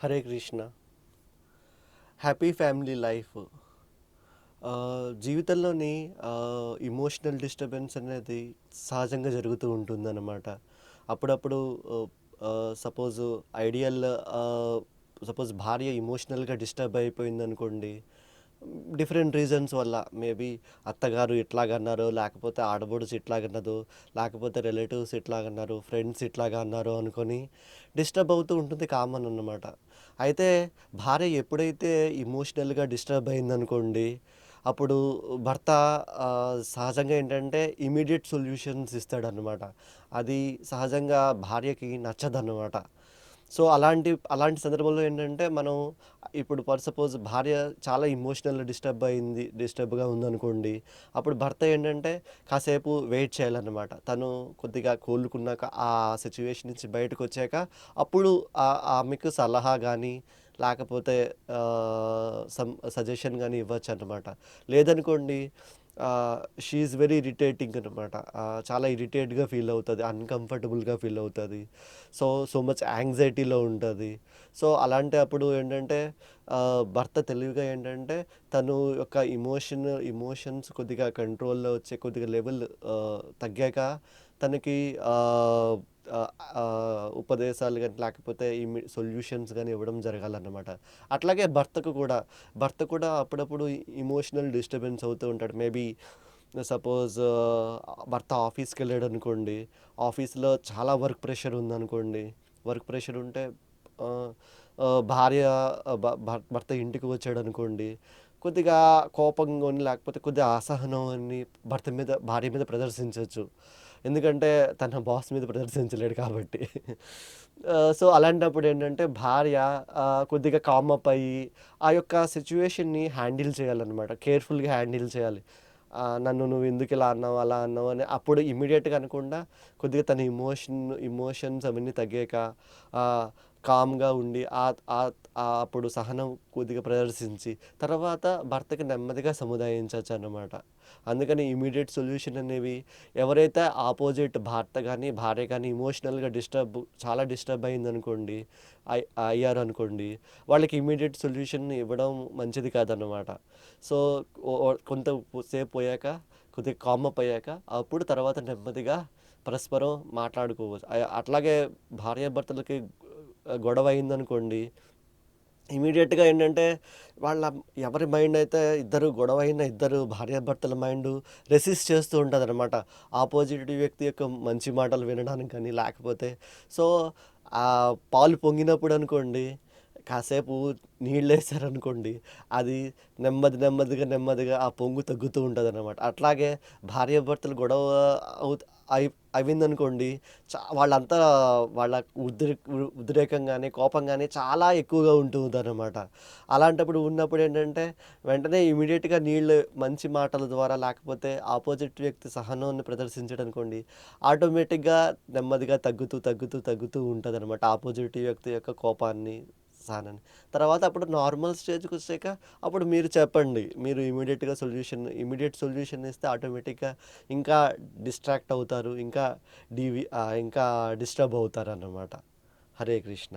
Hare Krishna. Happy family life. జీవితంలోని emotional disturbance అనేది సహజంగా జరుగుతూ ఉంటుందన్నమాట. అప్పుడప్పుడు సపోజ్ ఐడియల్ సపోజ్ భార్య ఇమోషనల్గా డిస్టర్బ్ అయిపోయిందనుకోండి, డిఫరెంట్ రీజన్స్ వల్ల మేబీ అత్తగారు ఇట్లాగన్నారు, లేకపోతే ఆడబడుచు ఇట్లాగన్నదో, లేకపోతే రిలేటివ్స్ ఇట్లాగన్నారు, ఫ్రెండ్స్ ఇట్లాగా అన్నారు అనుకొని డిస్టర్బ్ అవుతూ ఉంటుంది, కామన్ అన్నమాట. అయితే భార్య ఎప్పుడైతే ఇమోషనల్గా డిస్టర్బ్ అయిందనుకోండి, అప్పుడు భర్త సహజంగా ఏంటంటే ఇమీడియట్ సొల్యూషన్స్ ఇస్తాడనమాట. అది సహజంగా భార్యకి నచ్చదన్నమాట. సో అలాంటి అలాంటి సందర్భంలో ఏంటంటే మనం ఇప్పుడు ఫర్ సపోజ్ భార్య చాలా ఇమోషనల్ డిస్టర్బ్గా ఉందనుకోండి, అప్పుడు భర్త ఏంటంటే కాసేపు వెయిట్ చేయాలన్నమాట. తను కొద్దిగా కోలుకున్నాక, ఆ సిచ్యువేషన్ నుంచి బయటకు వచ్చాక అప్పుడు ఆమెకు సలహా కానీ, లేకపోతే సమ్ సజెషన్ కానీ ఇవ్వచ్చు అనమాట. లేదనుకోండి, షీ ఈజ్ వెరీ ఇరిటేటింగ్ అనమాట. చాలా ఇరిటేట్గా ఫీల్ అవుతుంది, అన్కంఫర్టబుల్గా ఫీల్ అవుతుంది. సో మచ్ యాంగ్జైటీలో ఉంటుంది. సో అలాంటి అప్పుడు ఏంటంటే భర్త తెలివిగా ఏంటంటే తను యొక్క ఇమోషన్స్ కొద్దిగా కంట్రోల్లో వచ్చే కొద్దిగా లెవెల్ తగ్గాక తనకి ఉపదేశాలు కానీ, లేకపోతే సొల్యూషన్స్ కానీ ఇవ్వడం జరగాలన్నమాట. అట్లాగే భర్త కూడా అప్పుడప్పుడు ఇమోషనల్ డిస్టర్బెన్స్ అవుతూ ఉంటాడు. మేబీ సపోజ్ భర్త ఆఫీస్కి వెళ్ళాడు అనుకోండి, ఆఫీస్లో చాలా వర్క్ ప్రెషర్ ఉంటే ఆ, భార్య భర్త ఇంటికి వచ్చాడు అనుకోండి, కొద్దిగా కోపంగా లేకపోతే కొద్దిగా అసహనం అని భార్య మీద ప్రదర్శించవచ్చు. ఎందుకంటే తన బాస్ మీద ప్రదర్శించలేడు కాబట్టి. సో అలాంటప్పుడు ఏంటంటే భార్య కొద్దిగా కామ్ అప్ అయ్యి ఆ యొక్క సిచ్యువేషన్ని హ్యాండిల్ చేయాలన్నమాట. కేర్ఫుల్గా హ్యాండిల్ చేయాలి. నన్ను నువ్వు ఎందుకు ఇలా అన్నావు, అలా అన్నావు అని అప్పుడు ఇమ్మీడియట్గా అనకుండా కొద్దిగా తన ఇమోషన్స్ అవన్నీ తగ్గాక కామ్గా ఉండి అప్పుడు సహనం కొద్దిగా ప్రదర్శించి తర్వాత భర్తకి నెమ్మదిగా సముదాయించవచ్చు అన్నమాట. అందుకని ఇమీడియట్ సొల్యూషన్ అనేవి, ఎవరైతే ఆపోజిట్ భర్త కానీ భార్య కానీ ఇమోషనల్గా చాలా డిస్టర్బ్ అయ్యిందనుకోండి, అయ్యారు అనుకోండి, వాళ్ళకి ఇమీడియట్ సొల్యూషన్ ఇవ్వడం మంచిది కాదన్నమాట. సో కొంత సేపు పోయాక, కొద్దిగా కామ్ అప్ అయ్యాక అప్పుడు తర్వాత నెమ్మదిగా పరస్పరం మాట్లాడుకోవచ్చు. అట్లాగే భార్యాభర్తలకి గొడవ అయిందనుకోండి, ఇమీడియట్గా ఏంటంటే వాళ్ళ ఎవరి మైండ్ అయితే ఇద్దరు భార్యాభర్తల మైండ్ రెసిస్ట్ చేస్తూ ఉంటుంది అనమాట, ఆపోజిట్ వ్యక్తి యొక్క మంచి మాటలు వినడానికి కానీ, లేకపోతే సో పాలు పొంగినప్పుడు అనుకోండి, కాసేపు నీళ్ళు వేసారనుకోండి, అది నెమ్మదిగా ఆ పొంగు తగ్గుతూ ఉంటుంది అనమాట. అట్లాగే భార్యాభర్తలు గొడవ అవుతు అయి అయిందనుకోండి, వాళ్ళంతా వాళ్ళ ఉద్రేకం కానీ, కోపం కానీ చాలా ఎక్కువగా ఉంటుందన్నమాట. అలాంటప్పుడు ఉన్నప్పుడు ఏంటంటే వెంటనే ఇమీడియట్గా మంచి మాటల ద్వారా, లేకపోతే ఆపోజిట్ వ్యక్తి సహనాన్ని ప్రదర్శించడనుకోండి, ఆటోమేటిక్గా నెమ్మదిగా తగ్గుతూ ఉంటుంది అనమాట, ఆపోజిట్ వ్యక్తి యొక్క కోపాన్ని, సహనాన్ని. తర్వాత అప్పుడు నార్మల్ స్టేజ్కి వచ్చాక అప్పుడు మీరు చెప్పండి. మీరు ఇమీడియట్ సొల్యూషన్ ఇస్తే ఆటోమేటిక్గా ఇంకా డిస్ట్రాక్ట్ అవుతారు, ఇంకా ఇంకా డిస్టర్బ్ అవుతారన్నమాట. హరే కృష్ణ.